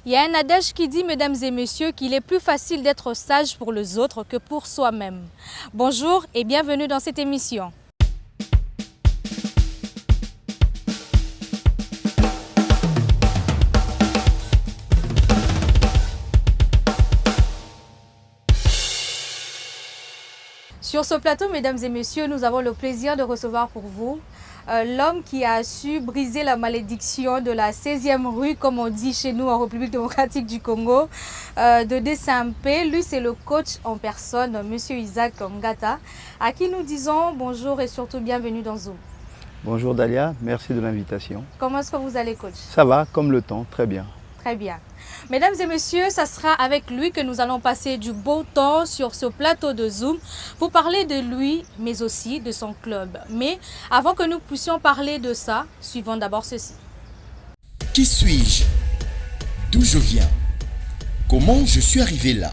Il y a un adage qui dit, mesdames et messieurs, qu'il est plus facile d'être sage pour les autres que pour soi-même. Bonjour et bienvenue dans cette émission. Sur ce plateau, mesdames et messieurs, nous avons le plaisir de recevoir pour vous l'homme qui a su briser la malédiction de la 16e rue, comme on dit chez nous en République démocratique du Congo, de DCMP. Lui, c'est le coach en personne, Monsieur Isaac Ngata, à qui nous disons bonjour et surtout bienvenue dans Zoom. Bonjour Dalia, merci de l'invitation. Comment est-ce que vous allez, coach? Ça va, comme le temps, très bien. Très bien. Mesdames et messieurs, ça sera avec lui que nous allons passer du beau temps sur ce plateau de Zoom pour parler de lui, mais aussi de son club. Mais avant que nous puissions parler de ça, suivons d'abord ceci. Qui suis-je? D'où je viens? Comment je suis arrivé là?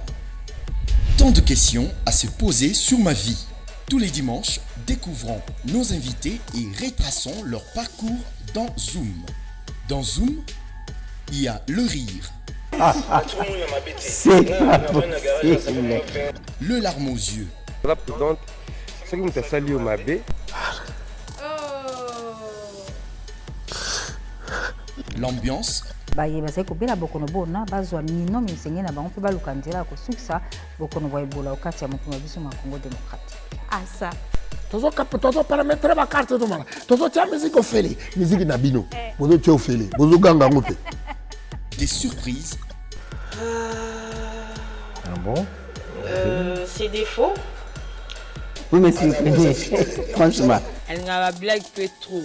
Tant de questions à se poser sur ma vie. Tous les dimanches, découvrons nos invités et retraçons leur parcours dans Zoom. Dans Zoom, il y a le rire, C'est pas possible. le larme aux yeux, Ce qui me fait saluer au Mabé, l'ambiance bazali kobela bokono bona bazwa mino misenge na bango mpe baluka nzela ya kosukisa bokono bwa ebola okati ya mokili na biso na Congo démocratique. Ah ça. tozo parametre bakarte tomala tozotia musique ofele musique na bino bozotia ofele bozoganga yango te. des surprises, Ah bon? C'est des faux. Oui, mais c'est franchement. Elle n'a pas blague peu trop.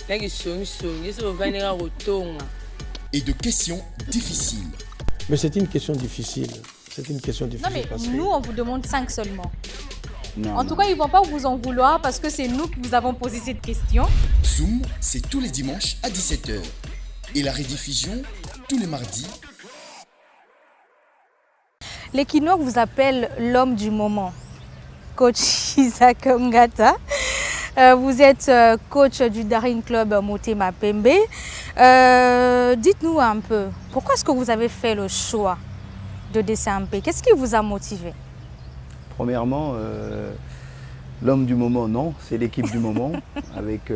Là, ils sont, ils sont venus à retour. et de questions difficiles. Mais c'est une question difficile. C'est une question Non difficile mais parce que... nous, on vous demande 5 seulement. Non, En tout cas, ils ne vont pas vous en vouloir parce que c'est nous qui vous avons posé cette question. Zoom, c'est tous les dimanches à 17h. Et la rediffusion, tous les mardis. L'Equinox vous appelle l'homme du moment. Coach Isaac Ngata. Vous êtes coach du Daring Club Motema Pembe. Dites-nous un peu, pourquoi est-ce que vous avez fait le choix de DCMP? Qu'est-ce qui vous a motivé? Premièrement, l'homme du moment, non, c'est l'équipe du moment, avec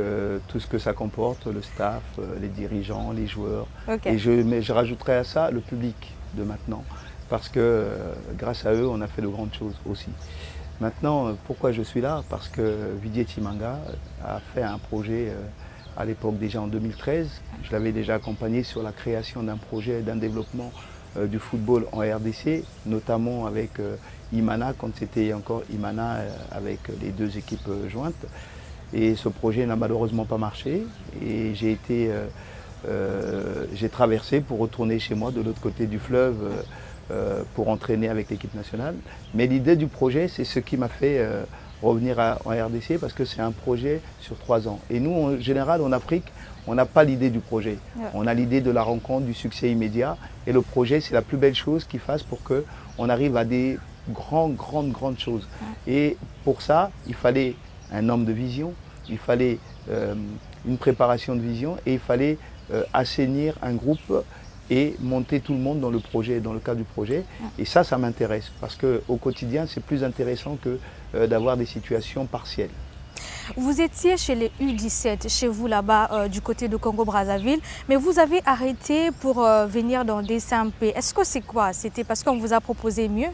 tout ce que ça comporte, le staff, les dirigeants, les joueurs. Ok. Et je rajouterai à ça le public de maintenant, parce que grâce à eux, on a fait de grandes choses aussi. Maintenant, pourquoi je suis là? Parce que Vidier Timanga a fait un projet à l'époque, déjà en 2013. Je l'avais déjà accompagné sur la création d'un projet, d'un développement du football en RDC, notamment avec Imana, quand c'était encore Imana avec les deux équipes jointes. Et ce projet n'a malheureusement pas marché. Et j'ai traversé pour retourner chez moi de l'autre côté du fleuve pour entraîner avec l'équipe nationale. Mais l'idée du projet, c'est ce qui m'a fait revenir en RDC parce que c'est un projet sur 3 ans. Et nous, en général, en Afrique, on n'a pas l'idée du projet. Ouais. On a l'idée de la rencontre, du succès immédiat. Et le projet, c'est la plus belle chose qu'il fasse pour qu'on arrive à des grandes choses. Et pour ça, il fallait un homme de vision, il fallait une préparation de vision et il fallait assainir un groupe et monter tout le monde dans le projet, dans le cadre du projet. Et ça m'intéresse parce qu'au quotidien, c'est plus intéressant que d'avoir des situations partielles. Vous étiez chez les U17, chez vous là-bas du côté de Congo-Brazzaville, mais vous avez arrêté pour venir dans DCMP. Est-ce que c'est quoi? C'était parce qu'on vous a proposé mieux?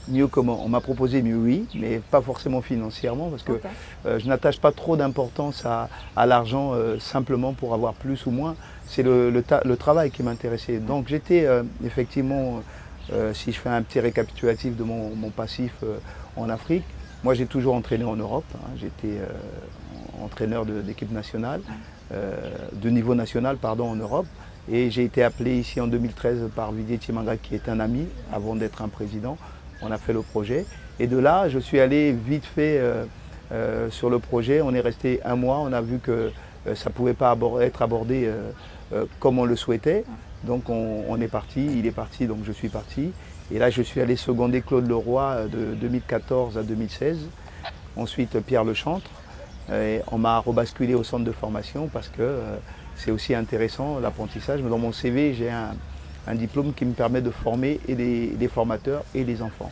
Mieux comment? On m'a proposé mieux, oui, mais pas forcément financièrement parce que je n'attache pas trop d'importance à l'argent simplement pour avoir plus ou moins. C'est le travail qui m'intéressait. Donc j'étais effectivement, si je fais un petit récapitulatif de mon passif en Afrique, moi j'ai toujours entraîné en Europe. J'étais entraîneur d'équipe nationale, de niveau national pardon, en Europe. Et j'ai été appelé ici en 2013 par Vidier Timanga qui est un ami avant d'être un président. On a fait le projet et de là je suis allé vite fait sur le projet. On est resté 1 mois, on a vu que ça ne pouvait pas être abordé comme on le souhaitait. Donc on est parti, il est parti, donc je suis parti. Et là je suis allé seconder Claude Leroy de 2014 à 2016. Ensuite Pierre Lechantre. Et on m'a rebasculé au centre de formation parce que c'est aussi intéressant l'apprentissage. Dans mon CV j'ai un diplôme qui me permet de former et les formateurs et les enfants.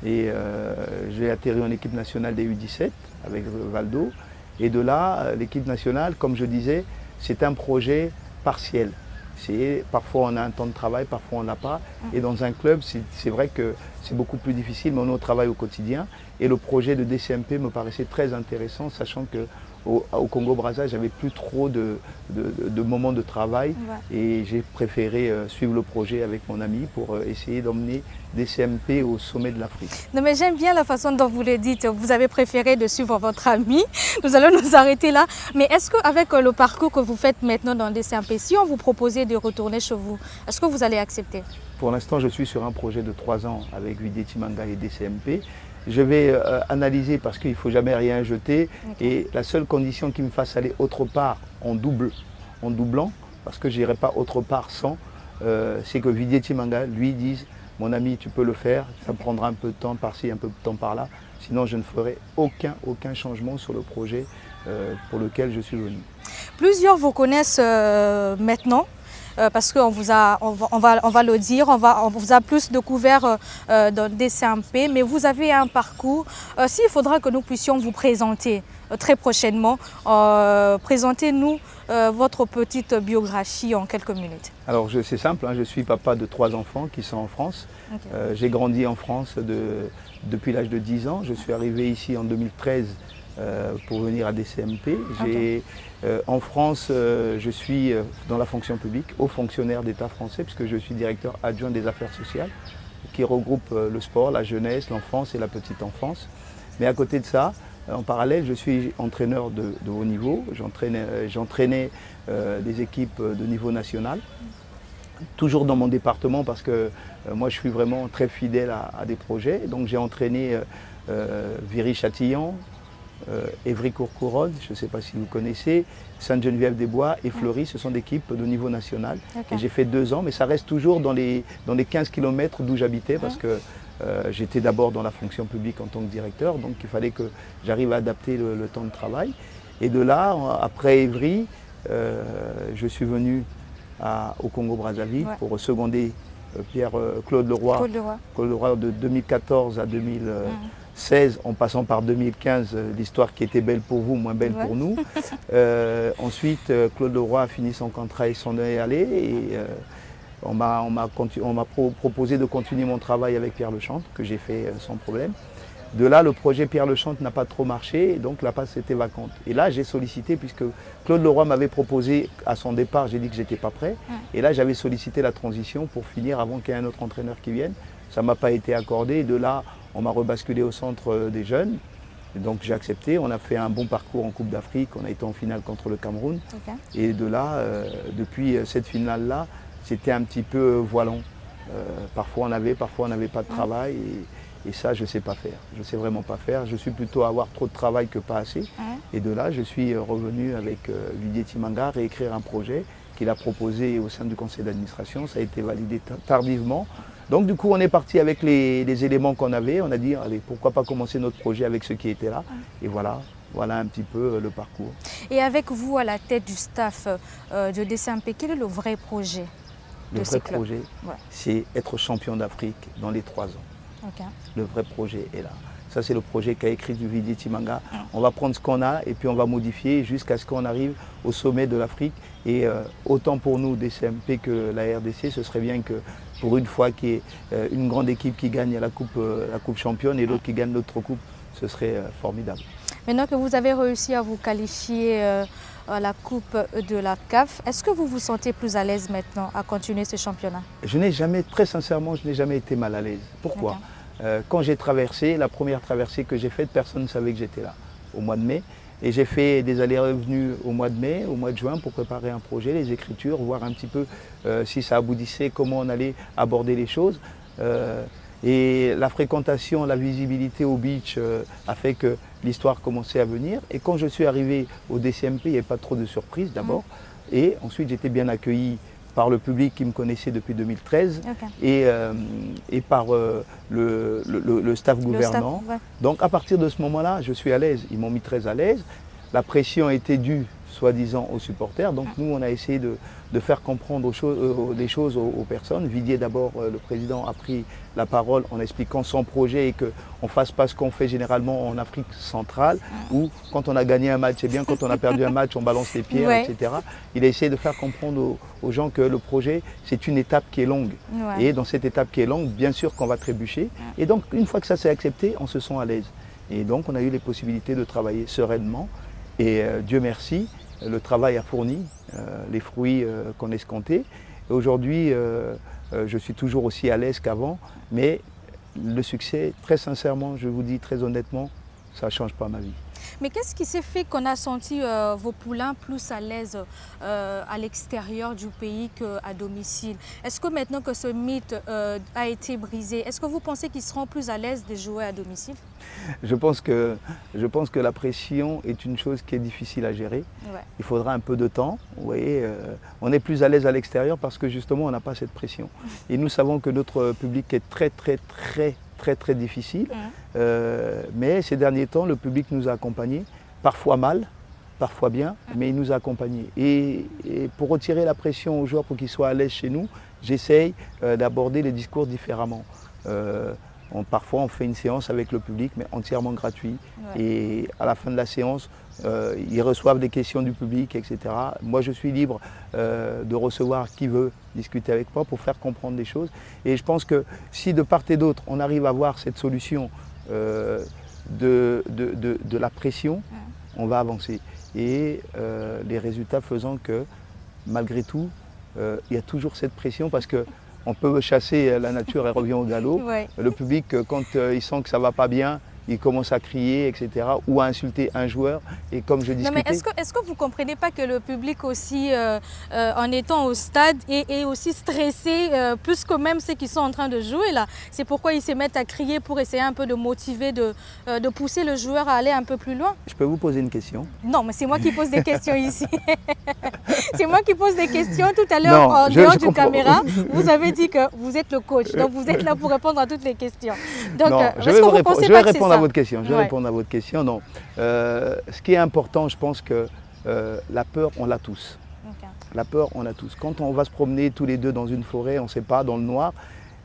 Et j'ai atterri en équipe nationale des U17 avec Valdo. Et de là, l'équipe nationale, comme je disais, c'est un projet partiel. Parfois on a un temps de travail, parfois on n'a pas. Et dans un club, c'est vrai que c'est beaucoup plus difficile, mais on est au travail au quotidien. Et le projet de DCMP me paraissait très intéressant, sachant qu'au Congo-Brazza, j'avais plus trop de moments de travail. Ouais. Et j'ai préféré suivre le projet avec mon ami pour essayer d'emmener DCMP au sommet de l'Afrique. Non mais j'aime bien la façon dont vous le dites. Vous avez préféré de suivre votre ami. Nous allons nous arrêter là. Mais est-ce qu'avec le parcours que vous faites maintenant dans DCMP, si on vous proposait de retourner chez vous, est-ce que vous allez accepter? Pour l'instant, je suis sur un projet de 3 ans avec Vidi Manga et DCMP. Je vais analyser parce qu'il ne faut jamais rien jeter. Okay. Et la seule condition qui me fasse aller autre part en doublant, parce que je n'irai pas autre part sans, c'est que Vidi Manga lui dise « Mon ami, tu peux le faire, ça me prendra un peu de temps par-ci, un peu de temps par-là. Sinon, je ne ferai aucun changement sur le projet pour lequel je suis venu. » Plusieurs vous connaissent maintenant. Parce qu'on on va le dire, on vous a plus découvert dans DCMP, mais vous avez un parcours. S'il faudra que nous puissions vous présenter très prochainement, présentez-nous votre petite biographie en quelques minutes. Alors c'est simple, hein, je suis papa de 3 enfants qui sont en France. Okay. J'ai grandi en France depuis l'âge de 10 ans. Je suis arrivé ici en 2013 pour venir à DCMP. En France, je suis dans la fonction publique, haut fonctionnaire d'État français, puisque je suis directeur adjoint des affaires sociales, qui regroupe le sport, la jeunesse, l'enfance et la petite enfance. Mais à côté de ça, en parallèle, je suis entraîneur de haut niveau. J'entraînais des équipes de niveau national, toujours dans mon département, parce que moi je suis vraiment très fidèle à des projets. Donc j'ai entraîné Viry-Châtillon, Évry-Courcouronnes, je ne sais pas si vous connaissez, Sainte-Geneviève-des-Bois et Fleury, ce sont des équipes de niveau national. Okay. Et j'ai fait 2 ans, mais ça reste toujours dans les 15 km d'où j'habitais, parce que j'étais d'abord dans la fonction publique en tant que directeur, donc il fallait que j'arrive à adapter le temps de travail. Et de là, après Évry, je suis venu au Congo-Brazzaville pour seconder Claude Leroy de 2014 à 2016, en passant par 2015, l'histoire qui était belle pour vous, moins belle pour nous. Ensuite, Claude Leroy a fini son contrat et s'en est allé. Et on m'a proposé de continuer mon travail avec Pierre Lechante, que j'ai fait sans problème. De là, le projet Pierre Lechante n'a pas trop marché, et donc la place était vacante. Et là, j'ai sollicité, puisque Claude Leroy m'avait proposé à son départ, j'ai dit que je n'étais pas prêt. Et là, j'avais sollicité la transition pour finir avant qu'il y ait un autre entraîneur qui vienne. Ça ne m'a pas été accordé. Et de là, on m'a rebasculé au centre des jeunes. Et donc j'ai accepté. On a fait un bon parcours en Coupe d'Afrique. On a été en finale contre le Cameroun. Okay. Et de là, depuis cette finale-là, c'était un petit peu voilant. Parfois on avait pas de travail. Et ça, je ne sais pas faire. Je ne sais vraiment pas faire. Je suis plutôt à avoir trop de travail que pas assez. Et de là, je suis revenu avec Vidi Manga réécrire un projet qu'il a proposé au sein du conseil d'administration. Ça a été validé tardivement. Donc du coup, on est parti avec les éléments qu'on avait. On a dit, allez, pourquoi pas commencer notre projet avec ceux qui étaient là. Et voilà un petit peu le parcours. Et avec vous à la tête du staff de DCMP, quel est le vrai projet de ce club? Le vrai projet, c'est être champion d'Afrique dans les 3 ans. Okay. Le vrai projet est là. Ça, c'est le projet qu'a écrit du Vidi Manga. On va prendre ce qu'on a et puis on va modifier jusqu'à ce qu'on arrive au sommet de l'Afrique. Et autant pour nous, DCMP, que la RDC, ce serait bien que pour une fois qu'il y ait une grande équipe qui gagne la coupe championne et l'autre qui gagne l'autre coupe, ce serait formidable. Maintenant que vous avez réussi à vous qualifier à la coupe de la CAF, est-ce que vous vous sentez plus à l'aise maintenant à continuer ce championnat? Très sincèrement, je n'ai jamais été mal à l'aise. Pourquoi? Quand j'ai traversé, la première traversée que j'ai faite, personne ne savait que j'étais là, au mois de mai. Et j'ai fait des allers-revenus au mois de mai, au mois de juin pour préparer un projet, les écritures, voir un petit peu si ça aboutissait, comment on allait aborder les choses. Et la fréquentation, la visibilité au beach a fait que l'histoire commençait à venir. Et quand je suis arrivé au DCMP, il n'y avait pas trop de surprises d'abord. Et ensuite, j'étais bien accueilli par le public qui me connaissait depuis 2013 et par le staff gouvernant. Donc à partir de ce moment-là, je suis à l'aise. Ils m'ont mis très à l'aise. La pression était due soi-disant aux supporters. Donc nous, on a essayé de faire comprendre des choses aux personnes. Vidier d'abord, le président, a pris la parole en expliquant son projet et qu'on ne fasse pas ce qu'on fait généralement en Afrique centrale, où quand on a gagné un match, c'est bien, quand on a perdu un match, on balance les pierres, etc. Il a essayé de faire comprendre aux gens que le projet, c'est une étape qui est longue. Et dans cette étape qui est longue, bien sûr qu'on va trébucher. Et donc, une fois que ça s'est accepté, on se sent à l'aise. Et donc, on a eu les possibilités de travailler sereinement. Et Dieu merci, le travail a fourni les fruits qu'on escomptait. Et aujourd'hui, je suis toujours aussi à l'aise qu'avant, mais le succès, très sincèrement, je vous dis très honnêtement, ça ne change pas ma vie. Mais qu'est-ce qui s'est fait qu'on a senti vos poulains plus à l'aise à l'extérieur du pays qu'à domicile? Est-ce que maintenant que ce mythe a été brisé, est-ce que vous pensez qu'ils seront plus à l'aise de jouer à domicile? Je pense que la pression est une chose qui est difficile à gérer. Il faudra un peu de temps. Vous voyez, on est plus à l'aise à l'extérieur parce que justement on n'a pas cette pression. Et nous savons que notre public est très difficile. Mais ces derniers temps, le public nous a accompagnés, parfois mal, parfois bien, mais il nous a accompagnés. Et pour retirer la pression aux joueurs pour qu'ils soient à l'aise chez nous, j'essaye d'aborder les discours différemment. Parfois, on fait une séance avec le public, mais entièrement gratuit. Et à la fin de la séance, ils reçoivent des questions du public, etc. Moi, je suis libre de recevoir qui veut discuter avec moi pour faire comprendre des choses. Et je pense que si de part et d'autre, on arrive à avoir cette solution de la pression, on va avancer. Et les résultats faisant que, malgré tout, il y a toujours cette pression parce que on peut chasser la nature, elle revient au galop. Le public, quand il sent que ça ne va pas bien, il commence à crier, etc. ou à insulter un joueur. Et comme je discutais... Non, mais est-ce que vous ne comprenez pas que le public aussi, en étant au stade, est aussi stressé, plus que même ceux qui sont en train de jouer là? C'est pourquoi ils se mettent à crier pour essayer un peu de motiver, de pousser le joueur à aller un peu plus loin. Je peux vous poser une question? Non, mais c'est moi qui pose des questions ici. C'est moi qui pose des questions. Tout à l'heure, en dehors d'une caméra, vous avez dit que vous êtes le coach. Donc vous êtes là pour répondre à toutes les questions. Donc, je vais répondre à votre question. Je vais répondre à votre question. Non. Ce qui est important, je pense que la peur, on l'a tous. La peur, on l'a tous. Quand on va se promener tous les deux dans une forêt, on ne sait pas, dans le noir,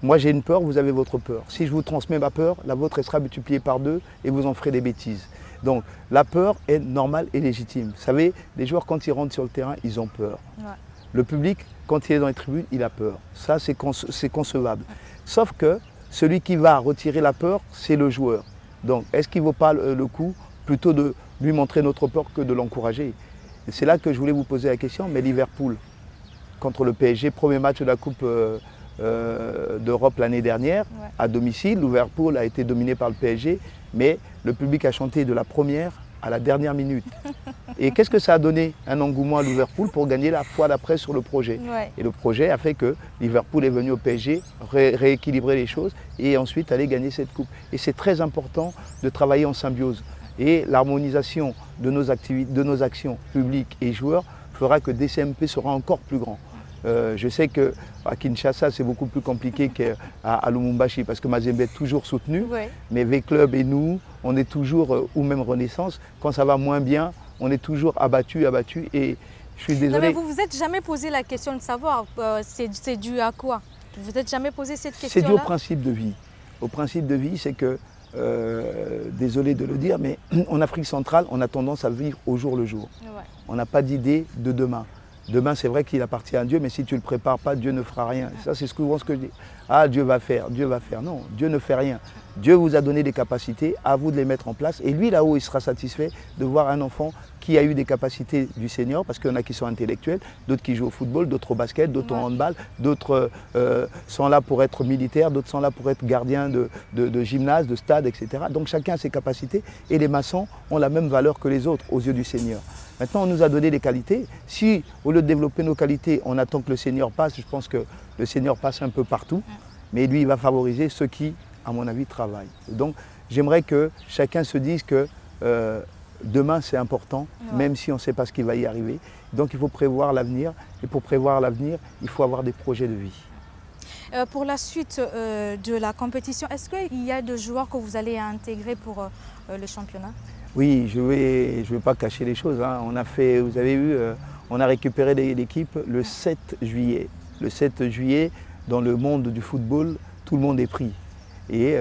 moi j'ai une peur, vous avez votre peur. Si je vous transmets ma peur, la vôtre elle sera multipliée par 2 et vous en ferez des bêtises. Donc la peur est normale et légitime. Vous savez, les joueurs quand ils rentrent sur le terrain, ils ont peur. Le public, quand il est dans les tribunes, il a peur. Ça, c'est concevable. Sauf que celui qui va retirer la peur, c'est le joueur. Donc, est-ce qu'il ne vaut pas le coup plutôt de lui montrer notre peur que de l'encourager? C'est là que je voulais vous poser la question, mais Liverpool contre le PSG, premier match de la Coupe d'Europe l'année dernière, à domicile, Liverpool a été dominé par le PSG, mais le public a chanté de la première à la dernière minute. Et qu'est-ce que ça a donné? Un engouement à Liverpool pour gagner la fois d'après sur le projet. Et le projet a fait que Liverpool est venu au PSG, rééquilibrer les choses et ensuite aller gagner cette coupe. Et c'est très important de travailler en symbiose. Et l'harmonisation de nos activités, de nos actions publiques et joueurs fera que DCMP sera encore plus grand. Je sais qu'à Kinshasa, c'est beaucoup plus compliqué qu'à Lubumbashi parce que Mazembe est toujours soutenu. Mais V-Club et nous, on est toujours, ou même Renaissance, quand ça va moins bien, on est toujours abattu. Et je suis désolé. Non, mais vous vous êtes jamais posé la question de savoir c'est dû à quoi? Vous vous êtes jamais posé cette question-là? C'est dû au principe de vie. Au principe de vie, c'est que, désolé de le dire, mais en Afrique centrale, on a tendance à vivre au jour le jour. On n'a pas d'idée de demain. Demain, c'est vrai qu'il appartient à Dieu, mais si tu ne le prépares pas, Dieu ne fera rien. Ça, c'est souvent ce que je dis. Ah, Dieu va faire, Dieu va faire. Non, Dieu ne fait rien. Dieu vous a donné des capacités, à vous de les mettre en place. Et lui, là-haut, il sera satisfait de voir un enfant qui a eu des capacités du Seigneur, parce qu'il y en a qui sont intellectuels, d'autres qui jouent au football, d'autres au basket, d'autres au handball, d'autres sont là pour être militaires, d'autres sont là pour être gardiens de gymnase, de stade, etc. Donc chacun a ses capacités et les maçons ont la même valeur que les autres aux yeux du Seigneur. Maintenant, on nous a donné des qualités. Si, au lieu de développer nos qualités, on attend que le Seigneur passe, je pense que le Seigneur passe un peu partout. Mais lui, il va favoriser ceux qui, à mon avis, travaillent. Donc, j'aimerais que chacun se dise que demain, c'est important, même si on ne sait pas ce qui va y arriver. Donc, il faut prévoir l'avenir. Et pour prévoir l'avenir, il faut avoir des projets de vie. Pour la suite de la compétition, est-ce qu'il y a des joueurs que vous allez intégrer pour le championnat? Oui, je vais pas cacher les choses, hein. On a fait, vous avez vu, on a récupéré l'équipe le 7 juillet. Le 7 juillet, dans le monde du football, tout le monde est pris. Et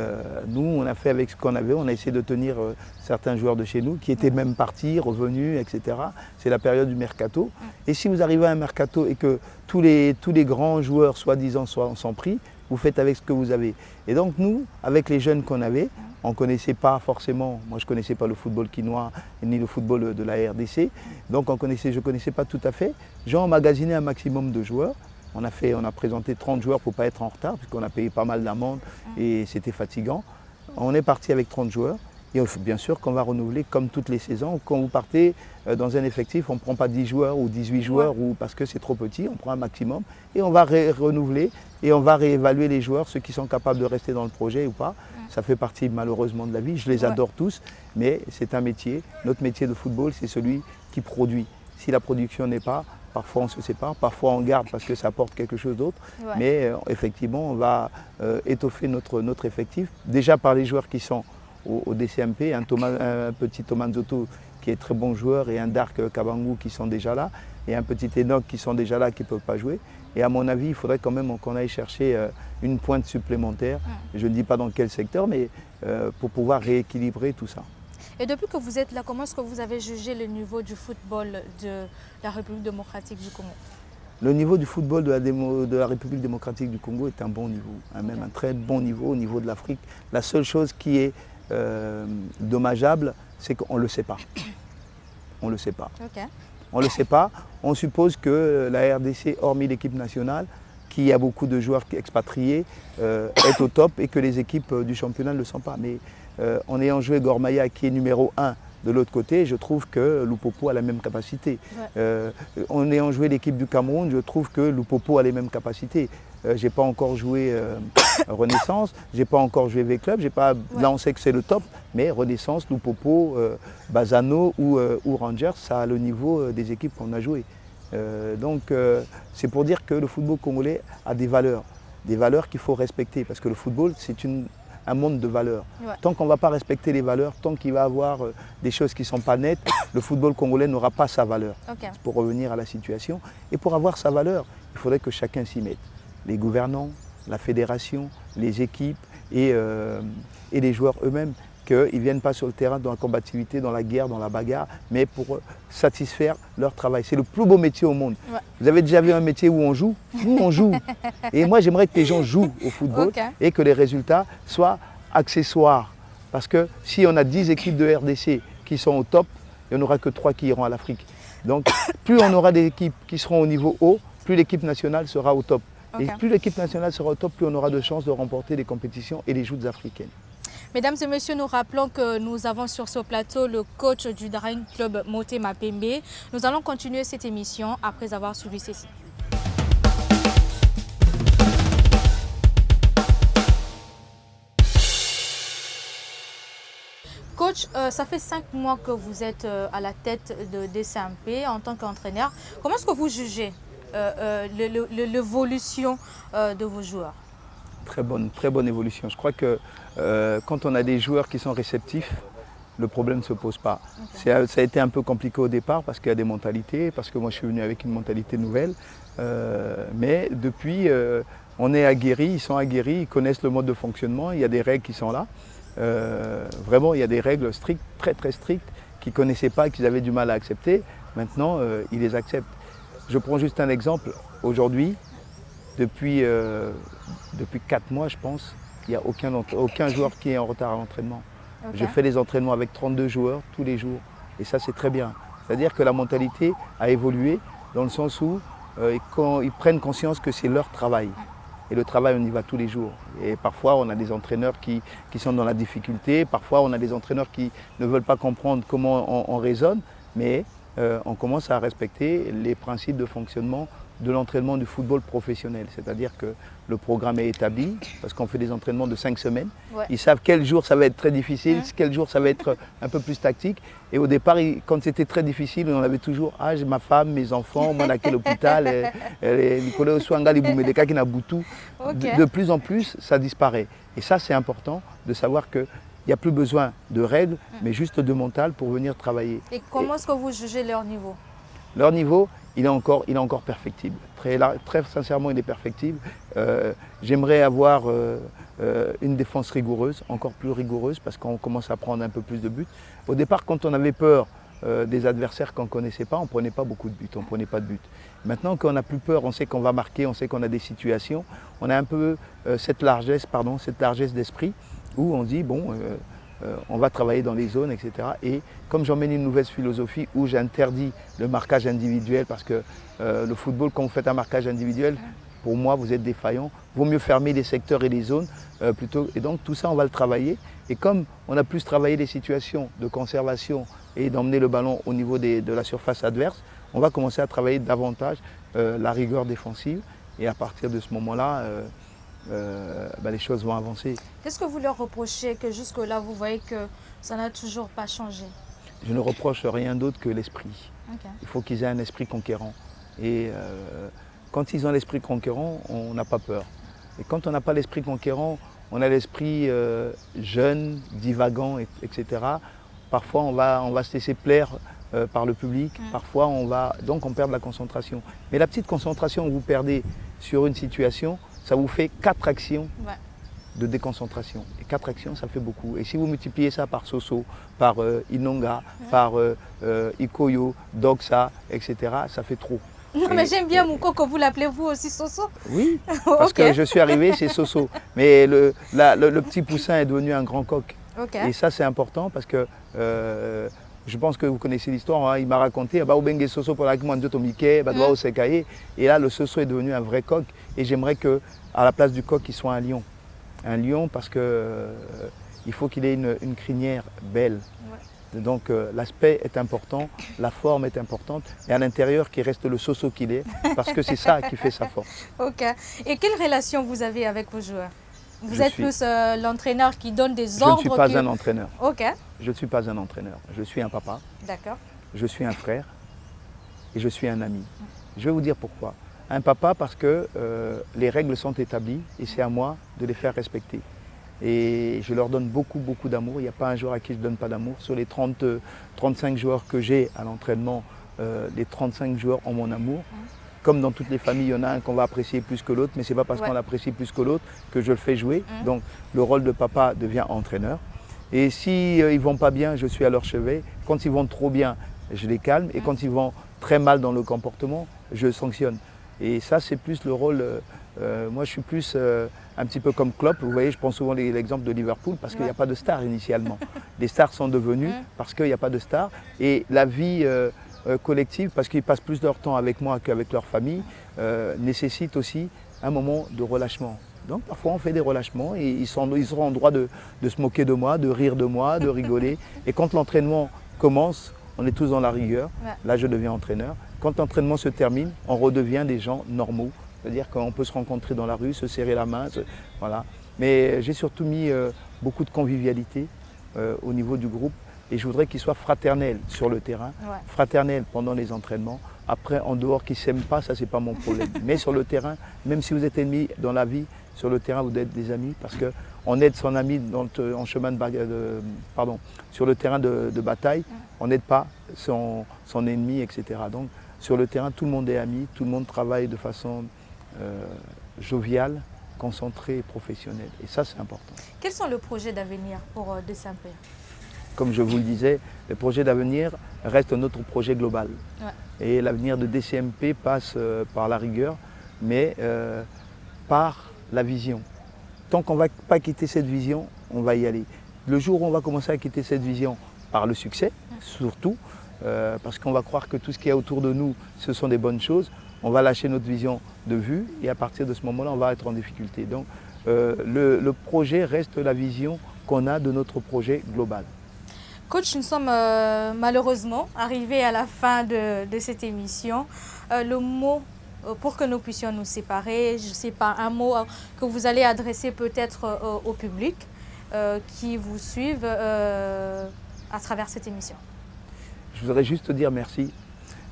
nous, on a fait avec ce qu'on avait, on a essayé de tenir certains joueurs de chez nous qui étaient même partis, revenus, etc. C'est la période du mercato. Et si vous arrivez à un mercato et que tous les grands joueurs, soi-disant, sont pris, vous faites avec ce que vous avez. Et donc nous, avec les jeunes qu'on avait, on ne connaissait pas forcément, moi je ne connaissais pas le football quinois ni le football de la RDC, donc je ne connaissais pas tout à fait. J'ai emmagasiné un maximum de joueurs. On a présenté 30 joueurs pour ne pas être en retard, puisqu'on a payé pas mal d'amendes et c'était fatigant. On est parti avec 30 joueurs. Et bien sûr qu'on va renouveler comme toutes les saisons. Quand vous partez dans un effectif, on ne prend pas 10 joueurs ou 18 joueurs ou parce que c'est trop petit, on prend un maximum et on va renouveler et on va réévaluer les joueurs, ceux qui sont capables de rester dans le projet ou pas. Ça fait partie malheureusement de la vie, je les adore tous, mais c'est un métier. Notre métier de football, c'est celui qui produit. Si la production n'est pas, parfois on se sépare, parfois on garde parce que ça apporte quelque chose d'autre. Mais effectivement, on va étoffer notre effectif, déjà par les joueurs qui sont au DCMP, un petit Thomas Nzoto qui est très bon joueur et un Dark Kabangu qui sont déjà là et un petit Enoch qui sont déjà là qui ne peuvent pas jouer. Et à mon avis, il faudrait quand même qu'on aille chercher une pointe supplémentaire, je ne dis pas dans quel secteur, mais pour pouvoir rééquilibrer tout ça. Et depuis que vous êtes là, comment est-ce que vous avez jugé le niveau du football de la République démocratique du Congo? Le niveau du football de la République démocratique du Congo est un bon niveau, même un très bon niveau au niveau de l'Afrique. La seule chose qui est dommageable, c'est qu'on ne le sait pas. On ne le sait pas. On ne le sait pas. On suppose que la RDC, hormis l'équipe nationale, qui a beaucoup de joueurs expatriés, est au top et que les équipes du championnat ne le sont pas. Mais en ayant joué Gormaya, qui est numéro 1 de l'autre côté, je trouve que Lupopo a la même capacité. En ayant joué l'équipe du Cameroun, je trouve que Lupopo a les mêmes capacités. Je n'ai pas encore joué Renaissance, je n'ai pas encore joué V-Club, là on sait que c'est le top, mais Renaissance, Lupopo, Bazano ou Rangers, ça a le niveau des équipes qu'on a jouées. Donc c'est pour dire que le football congolais a des valeurs qu'il faut respecter, parce que le football c'est un monde de valeurs. Tant qu'on ne va pas respecter les valeurs, tant qu'il va y avoir des choses qui ne sont pas nettes, le football congolais n'aura pas sa valeur. Pour revenir à la situation, et pour avoir sa valeur, il faudrait que chacun s'y mette. Les gouvernants, la fédération, les équipes et les joueurs eux-mêmes, qu'ils ne viennent pas sur le terrain dans la combativité, dans la guerre, dans la bagarre, mais pour satisfaire leur travail. C'est le plus beau métier au monde. Vous avez déjà vu un métier où on joue? Nous, on joue. Et moi, j'aimerais que les gens jouent au football et que les résultats soient accessoires. Parce que si on a 10 équipes de RDC qui sont au top, il n'y en aura que 3 qui iront à l'Afrique. Donc, plus on aura des équipes qui seront au niveau haut, plus l'équipe nationale sera au top. Et plus l'équipe nationale sera au top, plus on aura de chances de remporter les compétitions et les joutes africaines. Mesdames et messieurs, nous rappelons que nous avons sur ce plateau le coach du Daring Club Motema Pembe. Nous allons continuer cette émission après avoir suivi ceci. Coach, ça fait 5 mois que vous êtes à la tête de DCMP en tant qu'entraîneur. Comment est-ce que vous jugez l'évolution de vos joueurs? Très bonne évolution. Je crois que quand on a des joueurs qui sont réceptifs, le problème ne se pose pas. Ça a été un peu compliqué au départ parce qu'il y a des mentalités, parce que moi je suis venu avec une mentalité nouvelle. Mais depuis, on est aguerris, ils sont aguerris, ils connaissent le mode de fonctionnement, il y a des règles qui sont là. Vraiment, il y a des règles strictes, très strictes, qu'ils ne connaissaient pas, qu'ils avaient du mal à accepter. Maintenant, ils les acceptent. Je prends juste un exemple. Aujourd'hui, depuis 4 mois, je pense, il n'y a aucun joueur qui est en retard à l'entraînement. Je fais des entraînements avec 32 joueurs tous les jours. Et ça, c'est très bien. C'est-à-dire que la mentalité a évolué dans le sens où ils prennent conscience que c'est leur travail. Et le travail, on y va tous les jours. Et parfois, on a des entraîneurs qui sont dans la difficulté. Parfois, on a des entraîneurs qui ne veulent pas comprendre comment on raisonne. Mais on commence à respecter les principes de fonctionnement de l'entraînement du football professionnel. C'est-à-dire que le programme est établi, parce qu'on fait des entraînements de 5 semaines. Ils savent quel jour ça va être très difficile, quel jour ça va être un peu plus tactique. Et au départ, quand c'était très difficile, on avait toujours « Ah, j'ai ma femme, mes enfants, moi, à l'hôpital, Nicolas Swanga, Boumedeka, qui n'a boutou ». De plus en plus, ça disparaît. Et ça, c'est important de savoir que n'y a plus besoin de règles, mais juste de mental pour venir travailler. Et comment est-ce que vous jugez leur niveau? Leur niveau, il est encore perfectible. Très sincèrement, il est perfectible. J'aimerais avoir une défense rigoureuse, encore plus rigoureuse, parce qu'on commence à prendre un peu plus de buts. Au départ, quand on avait peur des adversaires qu'on ne connaissait pas, on ne prenait pas beaucoup de buts, on ne prenait pas de buts. Maintenant qu'on n'a plus peur, on sait qu'on va marquer, on sait qu'on a des situations, on a un peu cette largesse d'esprit où on dit, bon, on va travailler dans les zones, etc. Et comme j'emmène une nouvelle philosophie où j'interdis le marquage individuel, parce que le football, quand vous faites un marquage individuel, pour moi, vous êtes défaillant. Il vaut mieux fermer les secteurs et les zones plutôt. Et donc tout ça, on va le travailler. Et comme on a plus travaillé les situations de conservation et d'emmener le ballon au niveau de la surface adverse, on va commencer à travailler davantage la rigueur défensive. Et à partir de ce moment-là, les choses vont avancer. Qu'est-ce que vous leur reprochez que jusque-là, vous voyez que ça n'a toujours pas changé? Je ne reproche rien d'autre que l'esprit. Okay. Il faut qu'ils aient un esprit conquérant. Et quand ils ont l'esprit conquérant, on n'a pas peur. Et quand on n'a pas l'esprit conquérant, on a l'esprit jeune, divagant, etc. Parfois, on va se laisser plaire par le public. Parfois, on perd de la concentration. Mais la petite concentration que vous perdez sur une situation, ça vous fait 4 actions de déconcentration. Et 4 actions, ça fait beaucoup. Et si vous multipliez ça par Soso, par Inonga, par Ikoyo, Doxa, etc., ça fait trop. Non, mais j'aime bien Mouko que vous l'appelez vous aussi Soso. Oui, parce que je suis arrivé, c'est Soso. Mais le petit poussin est devenu un grand coq. Okay. Et ça, c'est important parce que je pense que vous connaissez l'histoire. Hein, il m'a raconté, Soso pour la et là, le Soso est devenu un vrai coq. Et j'aimerais qu'à la place du coq, il soit un lion. Un lion parce que il faut qu'il ait une crinière belle. Ouais. Donc l'aspect est important, la forme est importante et à l'intérieur qu'il reste le Soso qu'il est parce que c'est ça qui fait sa force. Ok. Et quelle relation vous avez avec vos joueurs? Vous êtes plus l'entraîneur qui donne des ordres? Je ne suis pas un entraîneur. Ok. Je ne suis pas un entraîneur. Je suis un papa. D'accord. Je suis un frère et je suis un ami. Je vais vous dire pourquoi. Un papa parce que les règles sont établies et c'est à moi de les faire respecter. Et je leur donne beaucoup, beaucoup d'amour. Il n'y a pas un joueur à qui je ne donne pas d'amour. Sur les 35 joueurs que j'ai à l'entraînement, les 35 joueurs ont mon amour. Comme dans toutes les familles, il y en a un qu'on va apprécier plus que l'autre, mais ce n'est pas parce qu'on l'apprécie plus que l'autre que je le fais jouer. Donc le rôle de papa devient entraîneur. Et s'ils ne vont pas bien, je suis à leur chevet. Quand ils vont trop bien, je les calme. Et quand ils vont très mal dans le comportement, je sanctionne. Et ça, c'est plus le rôle. Moi, je suis plus un petit peu comme Klopp. Vous voyez, je prends souvent l'exemple de Liverpool parce qu'il n'y a pas de stars initialement. Les stars sont devenus parce qu'il n'y a pas de stars. Et la vie collective, parce qu'ils passent plus de leur temps avec moi qu'avec leur famille, nécessite aussi un moment de relâchement. Donc parfois on fait des relâchements et ils seront en droit de se moquer de moi, de rire de moi, de rigoler. Et quand l'entraînement commence, on est tous dans la rigueur. Là, je deviens entraîneur. Quand l'entraînement se termine, on redevient des gens normaux. C'est-à-dire qu'on peut se rencontrer dans la rue, se serrer la main. Voilà. Mais j'ai surtout mis beaucoup de convivialité au niveau du groupe. Et je voudrais qu'il soit fraternel sur le terrain, fraternel pendant les entraînements. Après, en dehors, qu'ils ne s'aiment pas, ça, c'est pas mon problème. Mais sur le terrain, même si vous êtes ennemis dans la vie, sur le terrain, vous êtes des amis parce qu'on aide son ami en chemin sur le terrain de bataille. On n'aide pas son ennemi, etc. Donc, sur le terrain, tout le monde est ami, tout le monde travaille de façon joviale, concentrée et professionnelle. Et ça, c'est important. Quels sont les projets d'avenir pour De Saint-Pé? Comme je vous le disais, le projet d'avenir reste notre projet global. Et l'avenir de DCMP passe par la rigueur, mais par la vision. Tant qu'on ne va pas quitter cette vision, on va y aller. Le jour où on va commencer à quitter cette vision par le succès, surtout, parce qu'on va croire que tout ce qu'il y a autour de nous, ce sont des bonnes choses, on va lâcher notre vision de vue et à partir de ce moment-là, on va être en difficulté. Donc le projet reste la vision qu'on a de notre projet global. Coach, nous sommes malheureusement arrivés à la fin de cette émission. Le mot pour que nous puissions nous séparer, je ne sais pas, un mot que vous allez adresser peut-être au public qui vous suivent à travers cette émission. Je voudrais juste dire merci.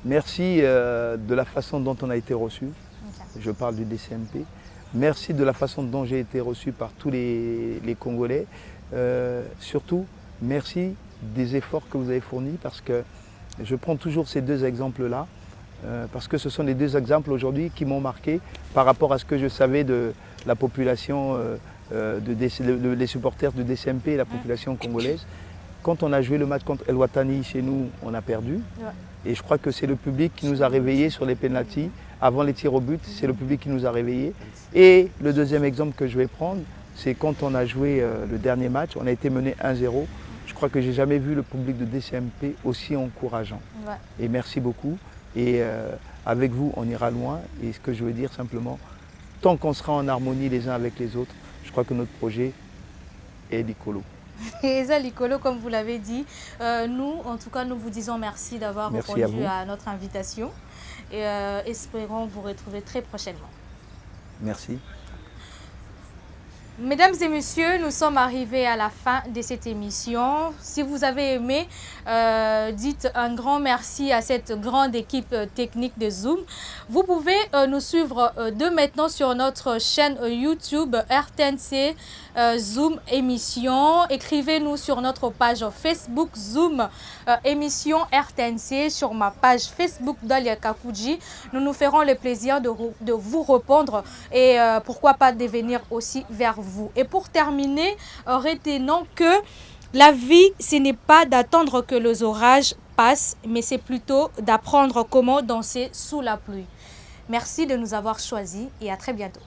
Merci de la façon dont on a été reçu. Je parle du DCMP. Merci de la façon dont j'ai été reçu par tous les Congolais. surtout, merci des efforts que vous avez fournis parce que je prends toujours ces deux exemples-là parce que ce sont les deux exemples aujourd'hui qui m'ont marqué par rapport à ce que je savais de la population, les supporters de DCMP et la population congolaise. Quand on a joué le match contre El Ouattani chez nous, on a perdu. Ouais. Et je crois que c'est le public qui nous a réveillés sur les pénaltys. Avant les tirs au but, c'est le public qui nous a réveillés. Et le deuxième exemple que je vais prendre, c'est quand on a joué le dernier match, on a été mené 1-0. Je crois que je n'ai jamais vu le public de DCMP aussi encourageant. Ouais. Et merci beaucoup. Et avec vous, on ira loin. Et ce que je veux dire simplement, tant qu'on sera en harmonie les uns avec les autres, je crois que notre projet est Likolo. Et ça, Likolo, comme vous l'avez dit, nous, en tout cas, nous vous disons merci d'avoir répondu à notre invitation. Et espérons vous retrouver très prochainement. Merci. Mesdames et messieurs, nous sommes arrivés à la fin de cette émission. Si vous avez aimé, dites un grand merci à cette grande équipe technique de Zoom. Vous pouvez nous suivre de maintenant sur notre chaîne YouTube RTNC Zoom émission. Écrivez-nous sur notre page Facebook Zoom émission RTNC, sur ma page Facebook Dalia Kakuji. Nous nous ferons le plaisir de vous répondre et pourquoi pas de venir aussi vers vous. Et pour terminer, retenons que la vie, ce n'est pas d'attendre que les orages passent, mais c'est plutôt d'apprendre comment danser sous la pluie. Merci de nous avoir choisis et à très bientôt.